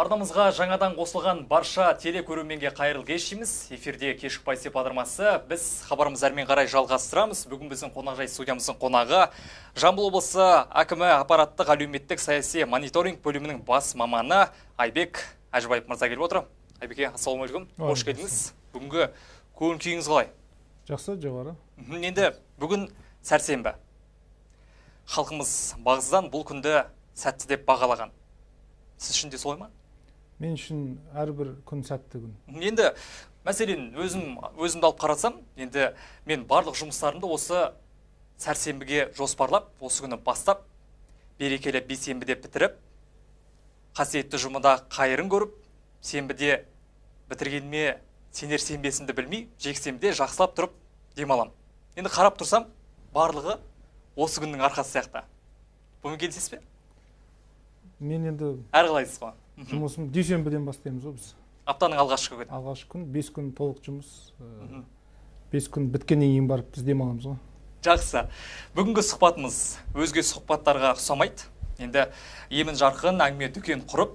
Арнамызға жаңадан қосылған барша телекөрерменге қайырлы кеш дейміз. Эфирде кешкі байсеп бағдарламасы. Біз хабарымызды әрмен қарай жалғастырамыз. Бүгін біздің қонақжай студиямыздың қонағы Жамбыл облысы әкімі аппараттық әлеуметтік саяси мониторинг бөлімінің бас маманы Айбек Әжібаев мырза келіп отыр. Айбеке, ассалаумағалейкум. Қош келдіңіз. Бүгінгі көңіл күйіңіз қалай? Жақсы, жоғары. Енді бүгін сәрсенбі. Халқымыз бағыздан бұл күнді сәтті деп бағалаған. Сіз үшін де солай ма? Мен үшін әрбір күн сәтті күн. Енді мәселен өзімді алып қарасам, енді мен барлық жұмыстарымды осы сәрсенбіге жоспарлап, осы күні бастап, берекелі бейсенбіде бітіріп, қасиетті жұмада қайырын көріп, сенбіде бітіргеніме сенер сенбесімді білмей, жексенбіде жақсылап тұрып демалам. Енді қарап тұрсам, барлығы осы күннің арқасы сияқты. Бұны келісесіз бе? Мен енді әрқалайсыз ба? Жұмысым дүйсенбіден бастаймыз ғой біз. Аптаның алғашқы күні. Алғашқы күн, 5 күн толық жұмыс. 5 күн біткеннен кейін барып біз демаламыз ғой. Жақсы. Бүгінгі сұхбатымыз өзге сұхбаттарға ұқсамайды. Енді емін жарқын әңгіме дүкен құрып,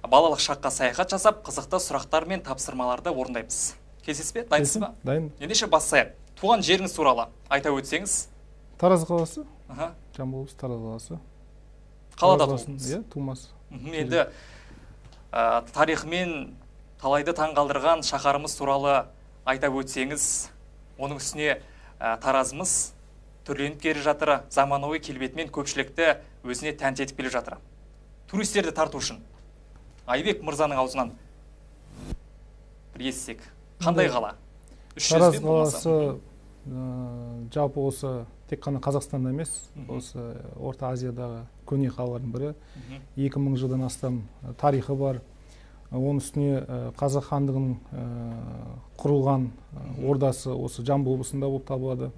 балалық шаққа саяхат жасап, қызықты сұрақтар мен тапсырмаларды орындаймыз. Келісесіз бе? Дайынсыз ба? Дайын. Ендеше бастайық. Туған жеріңіз туралы айта өтсеңіз. Тараз қаласы. Жамбыл облысы Тараз қаласы. Қалада туылдыңыз? Иә, тумасы. Енді тарихымен талайды таңғалдырған шаһарымыз туралы айта өтсеңіз, оның үстіне Таразымыз түрленіп келе жатыр, заманауи келбетімен көпшілікті өзіне тәнті етіп келе жатыр. Туристерді тарту үшін Айбек мырзаның аузынан бір естісек, қандай қала? Тараз қаласы жалпы осы тек қана Қазақстанда емес, осы Орта Азиядағы көне қалалардың бірі. 2000 жылдан астам тарихы бар. Оның үстіне Қазақ хандығының құрылған ордасы осы Жамбыл облысында болып табылады.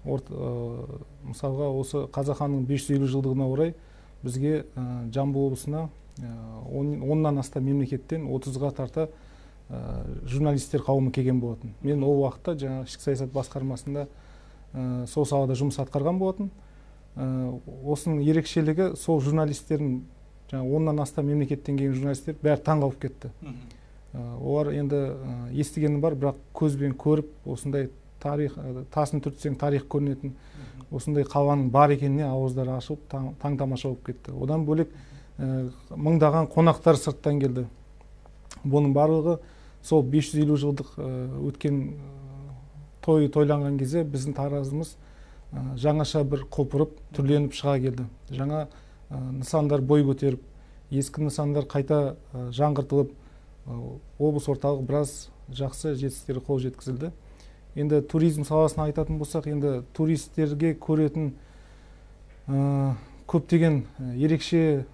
Мысалға, осы Қазақ хандығының 550 жылдығына орай бізге Жамбыл облысына 10-нан астам мемлекеттен 30-ға тарта журналистер қауымы келген болатын. Мен ол уақытта жаңа ішкі саясат басқармасында сол салада жұмыс атқарған болатын. Осының ерекшелігі сол журналистердің, 10-нан астам мемлекеттен келген журналистер бәрі таң қалып кетті. Олар енді естігені бар, бірақ көзбен көріп, осындай тарих, тасын түртсең тарих көрінетін, осындай қаланың бар екеніне ауыздары ашылып, таң тамаша болып кетті. Одан бөлек мыңдаған қонақтар сырттан келді. Бұның барлығы сол 550 жылдық өткен тойланған кезде біздің Таразымыз жаңаша бір құлпырып, түрленіп шыға келді. Жаңа нысандар бой көтеріп, ескі нысандар қайта жаңғыртылып, облыс орталығы біраз жақсы жетістіктерге қол жеткізілді. Енді туризм саласына айтатын болсақ, енді туристерге көретін көптеген ерекше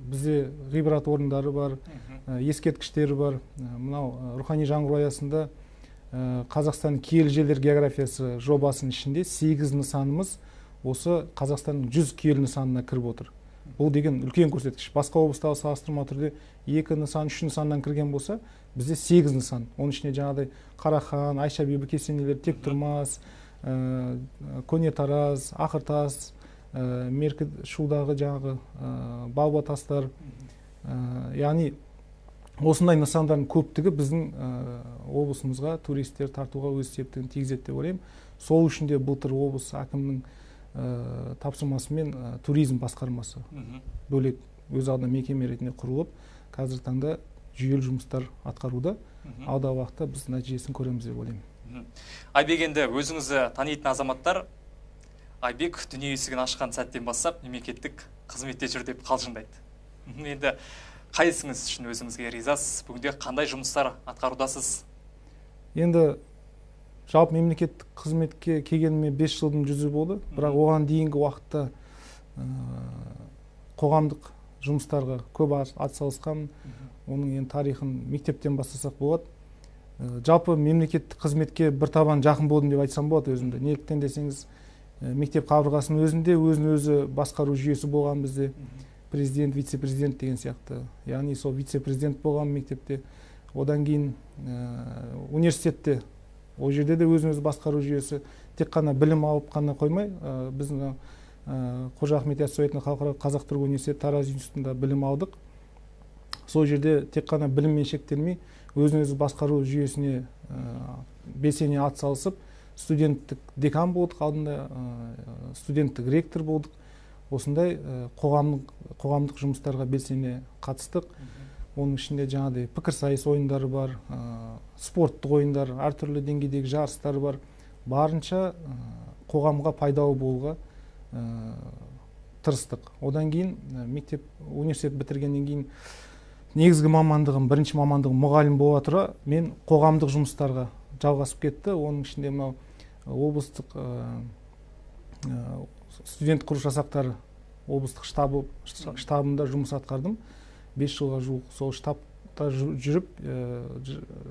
бізде ғибрат орындары бар, ескерткіштері бар. Мынау рухани жаңғыру аясында Қазақстан киелі жерлер географиясы жобасының ішінде 8 нысанымыз осы Қазақстанның 100 киелі нысанына кіріп отыр. Бұл деген үлкен көрсеткіш. Басқа облыстағы салыстырма түрде 2 нысан, 3 нысаннан кірген болса, бізде 8 нысан. Оның ішіне жаңағыдай Қарахан, Айша бибі кесенелер, Тектұрмас, Көне Тараз, Ақыртас, Меркі Шудағы жаңағы Балба тастар, яғни осындай нысандардың көптігі біздің облысымызға туристер тартуға өз септігін тигізеді деп ойлаймын. Сол үшін де былтыр облыс әкімінің тапсырмасымен туризм басқармасы бөлек өз алдына мекеме ретінде құрылып, қазір таңда жүйелі жұмыстар атқаруда. Алдағы уақытта біз нәтижесін көреміз деп ойлаймын. Айбек, енді өзіңізді танитын азаматтар Айбек дүние есігін ашқан сәттен бастап мемлекеттік қызметте жүр деп қалжыңдайды. Енді қай ісіңіз үшін өзіңізге ризасыз? Бүгінде қандай жұмыстар атқарудасыз? Енді жалпы мемлекеттік қызметке келгеніме 5 жылдың жүзі болды, бірақ оған дейінгі уақытта қоғамдық жұмыстарға көп атсалысқанмын. Оның енді тарихын мектептен бастасақ болады. Жалпы мемлекеттік қызметке бір табан жақын болдым деп айтсам болады өзімді. Неліктен десеңіз, мектеп қабырғасының өзінде өзін-өзі басқару жүйесі болған бізде. Президент, вице-президент деген сияқты. Яғни сол вице-президент болған мектепте. Одан кейін университетте, ол жерде де өзін-өзі басқару жүйесі. Тек қана білім алып қана қоймай, біздің Қожа Ахмет Яссауи халықаралық қазақ-түрік университеті Тараз институтында білім алдық. сол жерде тек қана біліммен шектелмей өзін өзі басқару жүйесіне белсене атсалысып студенттік декан болдық, алдында студенттік ректор болдық. Осындай қоғамдық жұмыстарға белсене қатыстық. Оның ішінде жаңағыдай пікірсайыс ойындары бар, спорттық ойындар, әртүрлі деңгейдегі жарыстар бар. Барынша қоғамға пайдалы болуға тырыстық. Одан кейін университет бітіргеннен кейін негізгі мамандығым, бірінші мамандығым мұғалім бола тұра, мен қоғамдық жұмыстарға жалғасып кетті. Оның ішінде мынау облыстық студент құру жасақтары облыстық штабында жұмыс атқардым. 5 жылға жуық сол штабта жүріп,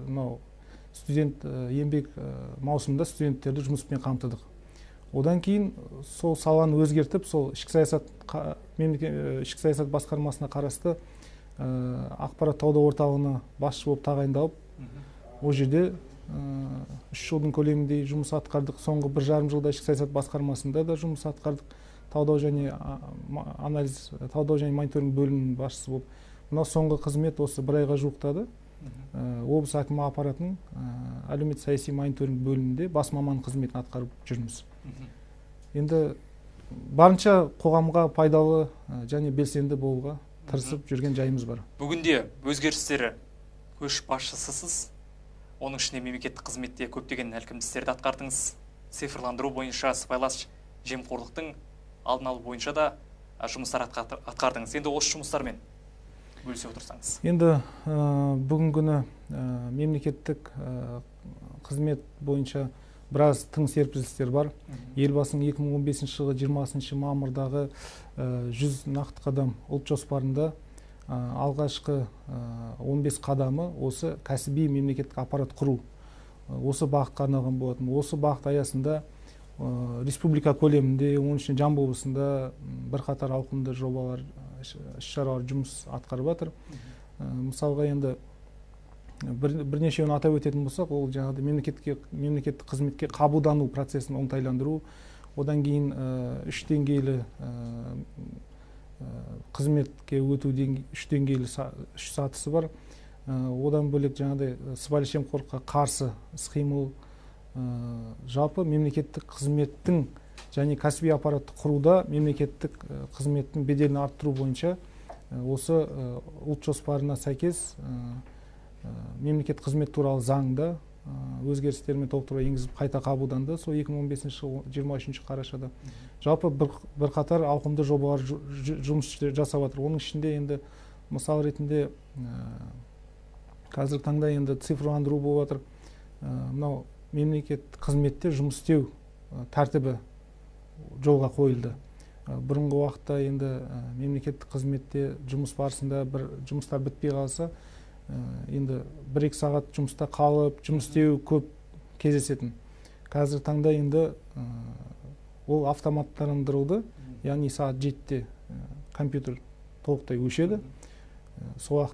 мынау студент еңбек маусымында студенттерді жұмыспен қамтыдық. Одан кейін сол саланы өзгертіп, сол ішкі саясат басқармасына қарасты ақпарат талдау орталығына басшы болып тағайындалып, ол жерде 3 жылдың көлемінде жұмыс атқардық. Соңғы 1,5 жылда ішкі саясат басқармасында да жұмыс атқардық. Талдау және мониторинг бөлімінің басшысы болып. Мынау соңғы қызмет осы 1 айға жуықтады. Облыс әкімі аппаратының әлеуметтік саяси мониторинг бөлімінде бас маман қызметін атқарып жүрміз. Енді барынша қоғамға пайдалы және белсенді болуға тырысып жүрген жайымыз бар. Бүгінде өзгерістері көшбасшысысыз. Оның ішінде мемлекеттік қызметте көптеген әлкімді істерді атқардыңыз. Цифрландыру бойынша, сыбайлас жемқорлықтың алдын алу бойынша да жұмыстар атқардыңыз. Енді осы жұмыстармен бөлісе отырсаңыз. Енді бүгінгі күні мемлекеттік қызмет бойынша біраз тың серпілістер бар. Елбасының 2015 жылы 20 мамырдағы 100 нақты қадам ұлт жоспарында алғашқы 15 қадамы осы кәсіби мемлекеттік аппарат құру. Осы бағытқа арналған болатын. Осы бағыт аясында республика көлемінде, оның ішінде Жамбыл облысында бірқатар ауқымды жобалар, іс-шаралар жұмыс атқарып жатыр. Мысалға енді бірнешеуін атап өтетін болсақ, ол жаңағы мемлекеттік қызметке қабылдану процесін оңтайландыру, одан кейін 3 деңгейлі қызметке өту 3 деңгейлі 3 сатысы бар. Одан бөлек жаңағыдай сыбайлас жемқорлыққа қарсы іс-қимыл, жалпы мемлекеттік қызметтің және кәсіби аппаратты құруда мемлекеттік қызметтің беделін арттыру бойынша осы ұлт жоспарына сәйкес мемлекеттік қызмет туралы заңда өзгерістер мен толықтырулар енгізіп қайта қабылданды. Сол 2015 жыл 23 қарашада. Жалпы бірқатар ауқымды жобалар жұмыс жасап жатыр. Оның ішінде енді мысал ретінде қазіргі таңда енді цифрландыру болып жатыр. Мынау мемлекеттік қызметте жұмыс істеу тәртібі жолға қойылды. Бұрынғы уақытта енді мемлекеттік қызметте жұмыс барысында бір жұмыстар бітпей қалса, енді 1-2 сағат жұмыста қалып, жұмыс істеу көп кездесетін. Қазіргі таңда енді ол автоматтандырылды, яғни сағат 7-те компьютер толықтай өшеді. Сол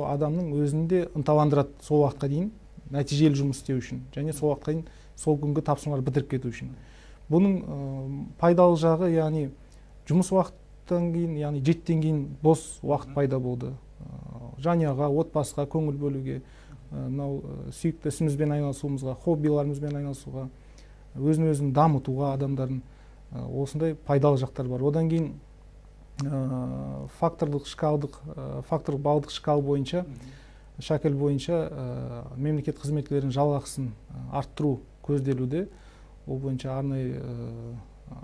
адамның өзінде ынталандырады сол уақытқа дейін нәтижелі жұмыс істеу үшін, және сол уақытқа дейін сол күнгі тапсырмаларды бітіріп кету үшін. Бұның пайдалы жағы, яғни жұмыс уақыттан кейін, яғни 7-тен кейін бос уақыт пайда болды. Жанұяға, отбасыға көңіл бөлуге, сүйікті ісімізбен айналысуымызға, хоббиларымызбен айналысуға, өзін дамытуға адамдардың осындай пайдалы жақтар бар. Одан кейін факторлық балдық шкал бойынша, шәкіл бойынша мемлекет қызметкерлерінің жалақысын арттыру көзделуде. Ол бойынша арнайы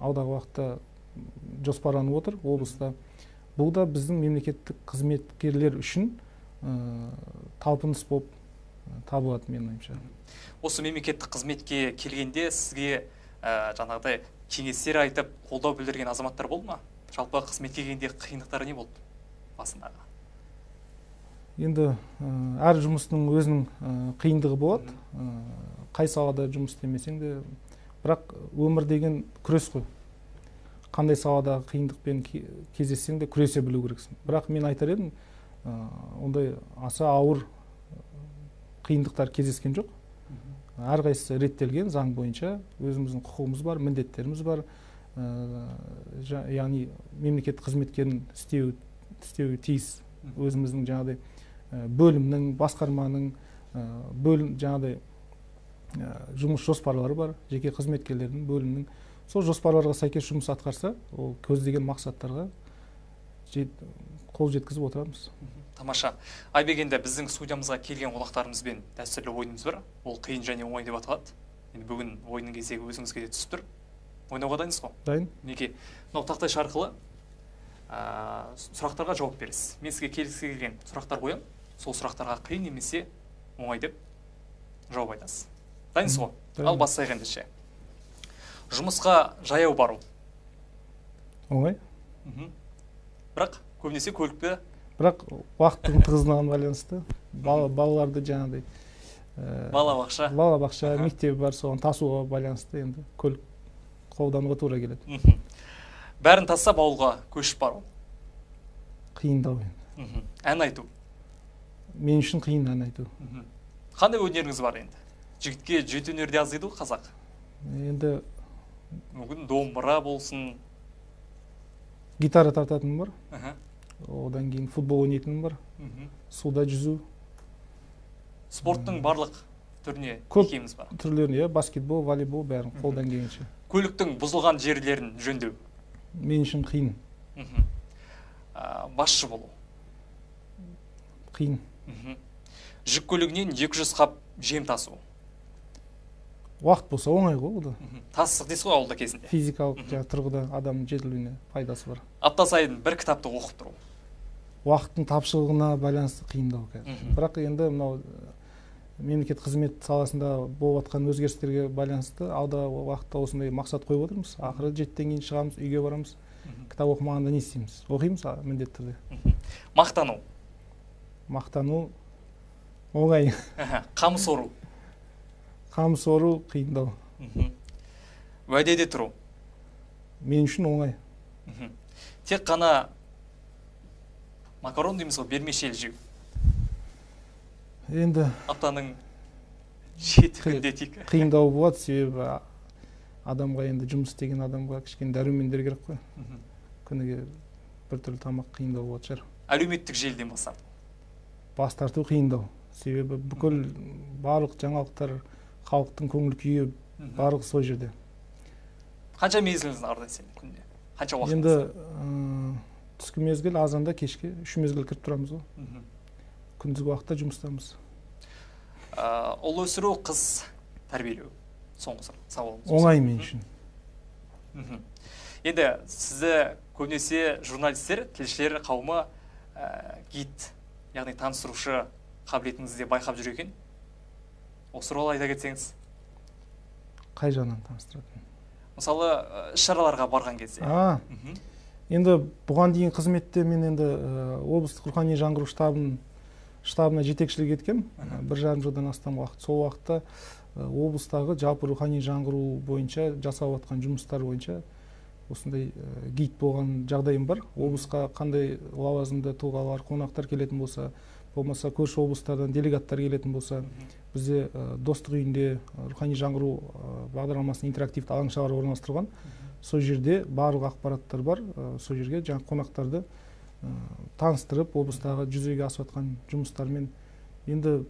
алдағы уақытта жоспарланып отыр облыста. Бұл да біздің мемлекеттік қызметкерлер үшін талпыныс болып табылады, менің ойымша. Осы мемлекеттік қызметке келгенде сізге жаңағыдай кеңестер айтып, қолдау білдірген азаматтар болды ма? Жалпы қызметке келгенде қиындықтары не болды басындағы? Енді әр жұмыстың өзінің қиындығы болады. Қай салада жұмыс істемесең де, бірақ өмір деген күрес қой. Қандай саладағы қиындықпен кездессең де күресе білу керексің. Бірақ мен айтар едім, ондай аса ауыр қиындықтар кездескен жоқ. Әрқайсысы реттелген заң бойынша, өзіміздің құқығымыз бар, міндеттеріміз бар. Яғни мемлекеттік қызметкердің істеуі тиіс өзіміздің жаңағыдай бөлімнің, басқарманың жаңағыдай жұмыс жоспарлары бар, жеке қызметкерлердің, бөлімнің. Сол жоспарларға сәйкес жұмыс атқарса, ол көздеген мақсаттарға қол жеткізіп отырамыз. Тамаша. Айбек, енді біздің студиямызға келген қонақтарымызбен дәстүрлі ойынымыз бар. Ол қиын және оңай деп аталады. Енді бүгін ойынның кезегі өзіңізге де түсіп тұр. Ойнауға дайынсыз ғой? Дайын. Мінекей, мынау тақтайша арқылы сұрақтарға жауап бересіз. Мен сізге келгісі келген сұрақтар қоямын. Сол сұрақтарға қиын немесе оңай деп жауап айтасыз. Дайынсыз ғой? Ал бастайық ендеше. Жұмысқа жаяу бару. Оңай. Бірақ көбінесе көлікті. Бірақ уақыттың тығыздығына байланысты балаларды жаңағыдай балабақша, мектебі бар, соған тасуға байланысты енді көлік қолдануға тура келеді. Бәрін тастап ауылға көшіп бару. Қиындау енді. Ән айту. Мен үшін қиын ән айту. Қандай өнеріңіз бар енді? Жігітке жүйет өнерде аз дейді ғой қазақ. Енді мүмкін домбыра болсын. Гитара тартатыным бар. Одан кейін футбол ойнайтыным бар. Суда жүзу. Спорттың барлық түріне екеміз бар. Түрлеріне, баскетбол, волейбол бәрін қолдан келгенше. Көліктің бұзылған жерлерін жөндеу. Мен үшін қиын. Басшы болу. Қиын. Жүк көлігінен 200 қап жем тасу. Уақыт болса оңай ғой ол да. Тасық дейсіз ғой ауылда кезінде. Физикалық тұрғыда адамның жетілуіне пайдасы бар. Апта сайын бір кітапты оқып тұру. Уақыттың тапшылығына байланысты қиындау қазір. Бірақ енді мынау мемлекет қызмет саласында болып жатқан өзгерістерге байланысты алда уақытта осындай мақсат қойып отырмыз. Ақыры 7-тен кейін шығамыз, үйге барамыз. Кітап оқымағанда не істейміз? Оқимыз міндетті түрде. Мақтану. Мақтану оңай. Қамыс ору. Қамыс ору қиындау. Уәдеде тұру. Мен үшін оңай. Тек қана макарон дейміз ғой, бермешел жеу. Енді аптаның 7 күнде тек. Қиындау болады, себебі адамға енді жұмыс істеген адамға кішкене дәрумендер керек қой. Күніге біртүрлі тамақ қиындау болады шығар. Әлеуметтік желіден бас тарту қиындау. Себебі бүкіл барлық жаңалықтар, халықтың көңіл күйі барлығы сол жерде. Қанша мезгіліңіз арнайсыз күнде? Қанша уақытыңыз? Енді түскі мезгіл, азанда кешке 3 мезгіл кіріп тұрамыз ғой. Күндізгі уақытта жұмыстамыз. Ұл өсіру, қыз тәрбиелеу. Соңғы сауалымыз. Оңай мен үшін. Енді сізді көбінесе журналистер, тілшілер қауымы гид, яғни таныстырушы қабілетіңізде байқап жүр екен. Осы туралы айта кетсеңіз. Қай жағынан таныстыратын? Мысалы, іс-шараларға барған кезде. Енді бұған дейін қызметте мен енді облыстық рухани жаңғыру штабына жетекшілік еткен. 1,5 жылдан астам уақыт. Сол уақытта облыстағы жалпы рухани жаңғыру бойынша жасап жатқан жұмыстар бойынша осындай гид болған жағдайым бар. Облысқа қандай лауазымды тұлғалар, қонақтар келетін болса, болмаса көрші облыстардан делегаттар келетін болса, бізде достық үйінде рухани жаңғыру бағдарламасының интерактивті алаңшалары орналастырылған. Сол жерде барлық ақпараттар бар. Сол жерге жаңа қонақтарды таныстырып, облыстағы жүзеге асып жатқан жұмыстармен енді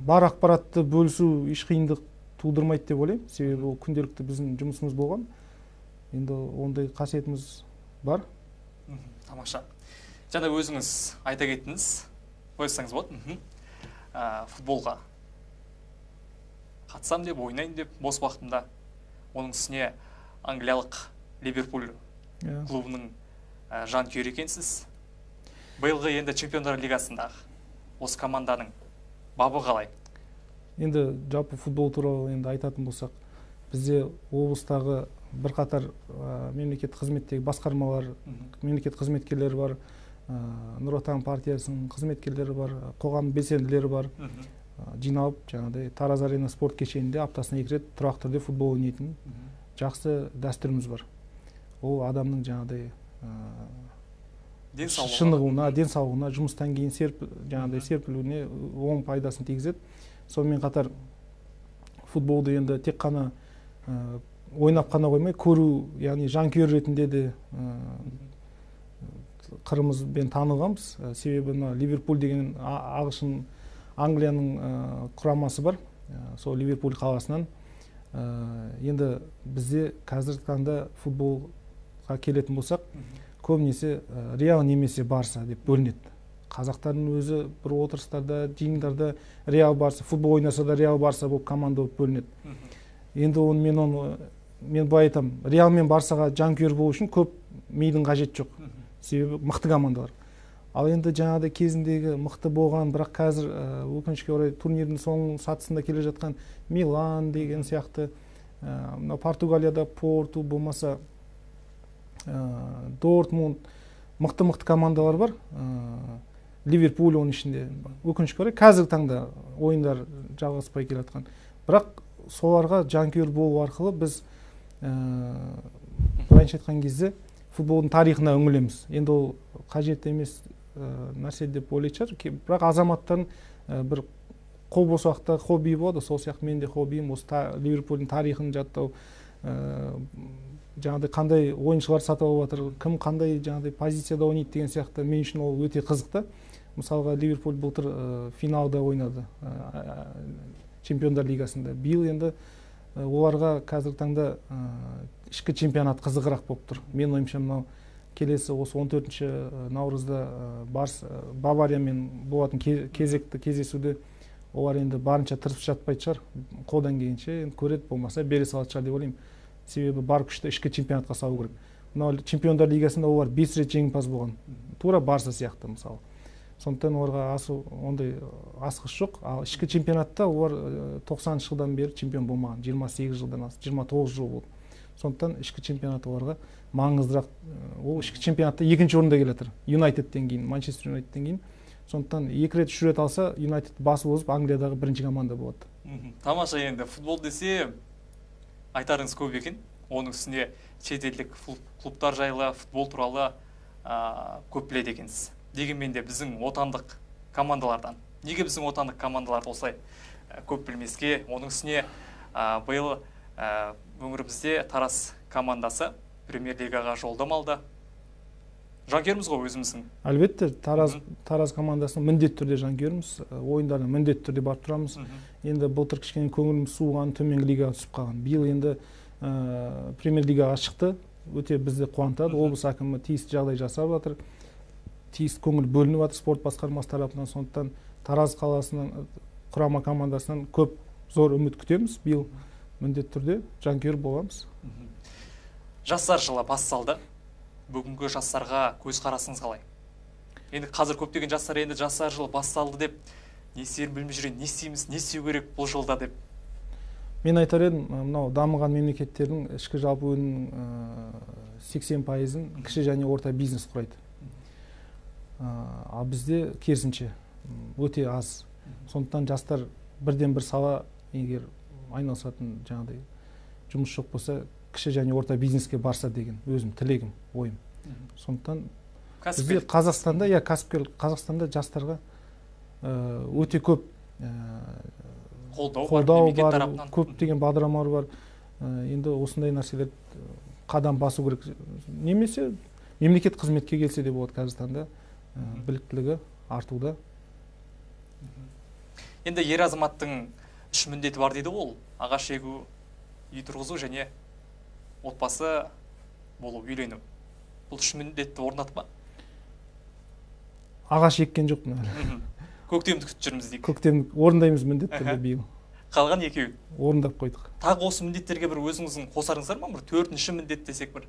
бар ақпаратты бөлісу еш қиындық тудырмайды деп ойлаймын. Себебі ол күнделікті біздің жұмысымыз болған. Енді ондай қасиетіміз бар. Тамаша. Жаңа өзіңіз айта кеттіңіз. Қойсаңыз болады. Футболға қатысам деп, ойнайын деп, бос уақытымда. Оның үстіне англиялық Ливерпуль клубының жанкүйері екенсіз. Биылғы енді Чемпиондар лигасындағы осы команданың бабы қалай? Енді жалпы футбол туралы енді айтатын болсақ, бізде облыстағы бірқатар мемлекет қызметтегі басқармалар, мемлекет қызметкерлері бар, Нұр Отан партиясының қызметкерлері бар, қоғам белсенділері бар. Жиналып, жаңағыдай Тараз Арена спорт кешенінде аптасына 2 рет тұрақты түрде футбол ойнайтын жақсы дәстүріміз бар. Ол адамның жаңағыдай шынығуына, денсаулығына, жұмыстан кейін серпілуіне оң пайдасын тигізеді. Сонымен қатар футболды енді тек қана ойнап қана қоймай, көру, яғни жанкүйер ретінде де қырымызбен танылғанбыз. Себебі мына Ливерпуль деген ағылшын Англияның құрамасы бар. Сол Ливерпуль қаласынан. Енді бізде қазіргі таңда футболға келетін болсақ, көбінесе Реал немесе Барса деп бөлінеді. Қазақтардың өзі бір отырыстарда, жиындарда Реал Барса, футбол ойнаса да Реал Барса болып команда болып бөлінеді. Енді мен былай айтам, Реал мен Барсаға жанкүйер болу үшін көп мидың қажеті жоқ. Себебі мықты командалар. Ал енді жаңағыдай кезіндегі мықты болған, бірақ қазір өкінішке орай турнирдің соңғы сатысында келе жатқан Милан деген сияқты, Португалияда Порту болмаса Дортмунд, мықты командалар бар. Ливерпуль оның ішінде. Өкінішке орай қазіргі таңда ойындар жалғаспай келе жатқан. Бірақ соларға жанкүйер болу арқылы біз былайша айтқан кезде футболдың тарихына үңілеміз. Енді ол қажет емес нәрсе деп ойлайтын шығар. Бірақ азаматтардың бір қол бос уақытта хобби болады. Сол сияқты мен де хоббиім осы Ливерпульдің тарихын жаттау, жаңағыдай қандай ойыншылар сатып алып жатыр, кім қандай жаңағыдай позицияда ойнайды деген сияқты мен үшін ол өте қызықты. Мысалға Ливерпуль былтыр финалда ойнады Чемпиондар лигасында. Биыл енді оларға қазіргі таңда ішкі чемпионат қызығырақ болып тұр. Мен ойымша мынау келесі осы 14-ші наурызда Бавариямен болатын кезекті кездесуде олар енді барынша тырысып жатпайтын шығар. Қолдан келгенше көреді, болмаса бере салатын шығар деп ойлаймын. Себебі бар күшті ішкі чемпионатқа салу керек. Мынау Чемпиондар лигасында олар 5 рет жеңімпаз болған. Тура Барса сияқты мысалы. Сондықтан оларға ондай асығыс жоқ. Ал ішкі чемпионатта олар 90 жылдан бері чемпион болмаған. 28 жылдан 29 жыл болды. Сондықтан ішкі чемпионат оларға маңыздырақ. Ол ішкі чемпионатта екінші орында келе жатыр. Юнайтедтен кейін, Манчестер Юнайтедтен кейін. Сондықтан 2 рет 3 рет алса, Юнайтед басып озып Англиядағы бірінші команда болады. Тамаша, енді футбол десе айтарыңыз көп екен. Оның үстіне шетелдік клубтар жайлы, футбол туралы көп біледі екенсіз. Дегенмен де біздің отандық командалардан, неге біздің отандық командаларды осылай көп білмеске? Оның үстіне биыл өңірімізде Тараз командасы премьер-лигаға жолдама алды. Жанкүйеріміз ғой өзіміздің. Әлбетте, Тараз командасының міндетті түрде жанкүйеріміз, ойындарына міндетті түрде барып тұрамыз. Енді былтыр кішкене көңіліміз суыған, төменгі лигаға түсіп қалған. Биыл енді премьер-лигаға шықты, өте бізді қуантады. Облыс әкімі тиісті жағдай жасап жатыр. Тиісті көңіл бөлініп жатыр спорт басқармасы тарапынан. Сондықтан Тараз қаласының құрама командасынан көп зор үміт күтеміз. Биыл міндетті түрде жанкүйер боламыз. Жастар жылы басталды. Бүгінгі жастарға көзқарасыңыз қалай? Енді қазір көптеген жастар енді жастар жылы басталды деп не істерін білмей жүрген, не істейміз, не істеу керек бұл жылда деп. Мен айтар едім, мынау дамыған мемлекеттердің ішкі жалпы өнімнің 80%-ын кіші және орта бизнес құрайды. Ал бізде керісінше өте аз. Сондықтан жастар бірден бір сала егер айналысатын жаңағыдай жұмыс жоқ болса, кіші және орта бизнеске барса деген өзім тілегім, ойым. Сондықтан бізде Қазақстанда, Қазақстанда жастарға өте көп қолдау бар, көптеген бағдарламалар бар. Енді осындай нәрселер қадам басу керек. Немесе мемлекет қызметке келсе де болады Қазақстанда, біліктілігі артуда. Енді ер азаматтың 3 міндеті бар дейді ол. Ағаш егу, үй тұрғызу және отбасы болу, үйлену. Бұл 3 міндетті орнатты ма? Ағаш еккен жоқпын әлі. Көктемді күтіп жүрміз дейік. Көктемді орындаймыз міндеттерді биыл. Қалған екеуін орындап қойдық. Тағы осы міндеттерге бір өзіңіздің қосарыңыздар ма? Бір 4-ші міндет десек бір.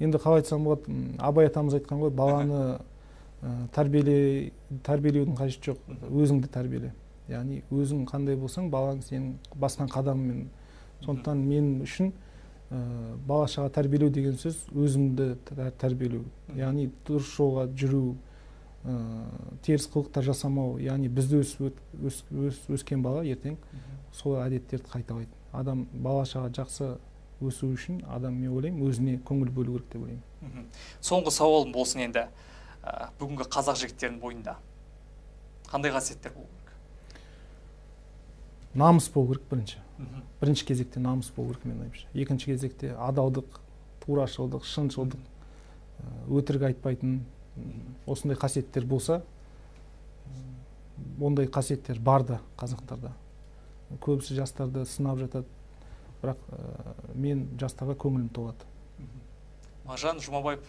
Енді қалай айтсам болады, Абай атамыз айтқан ғой, баланы тәрбиелеудің қажеті жоқ, өзіңді тәрбиеле. Яғни өзің қандай болсаң, балаң сенің басқан қадамымен. Сондықтан мен үшін бала-шаға тәрбиелеу деген сөз өзіңді тәрбиелеу. Яғни дұрыс жолға жүру, теріс қылықтар жасамау. Яғни бізді өскен бала ертең сол әдеттерді қайталайды. Адам бала-шаға жақсы өсу үшін адам, мен ойлаймын, өзіне көңіл бөлу керек деп ойлаймын. Соңғы сауалым болсын енді, бүгінгі қазақ жігіттерінің бойында қандай қасиеттер болу керек? Намыс болу керек бірінші. Бірінші кезекте намыс болу керек, мен ойымша. Екінші кезекте адалдық, турашылдық, шыншылдық, өтірік айтпайтын осындай қасиеттер болса, ондай қасиеттер бар да қазақтарда. Көбісі жастарды сынап жатады, бірақ мен жастарға көңілім толады. Мағжан Жұмабаев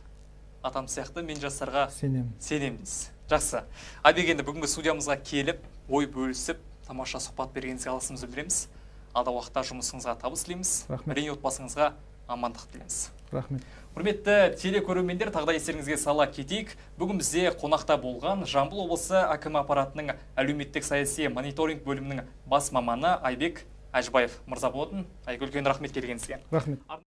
атам сияқты мен жастарға Сенемін. дейсіз. Жақсы. Айбек, енді бүгінгі студиямызға келіп, ой бөлісіп, тамаша сұхбат бергеніңізге алғысымызды білдіреміз. Алдағы уақытта жұмысыңызға табыс тілейміз. Рахмет. Әрине отбасыңызға амандық тілейміз. Рахмет. Құрметті телекөрермендер, тағы да естеріңізге сала кетейік. Бүгін бізде қонақта болған Жамбыл облысы әкімі аппаратының әлеуметтік саяси мониторинг бөлімінің бас маманы Айбек Әжібаев мырза болатын. Айгүл, үлкен рахмет келгеніңізге. Рахмет.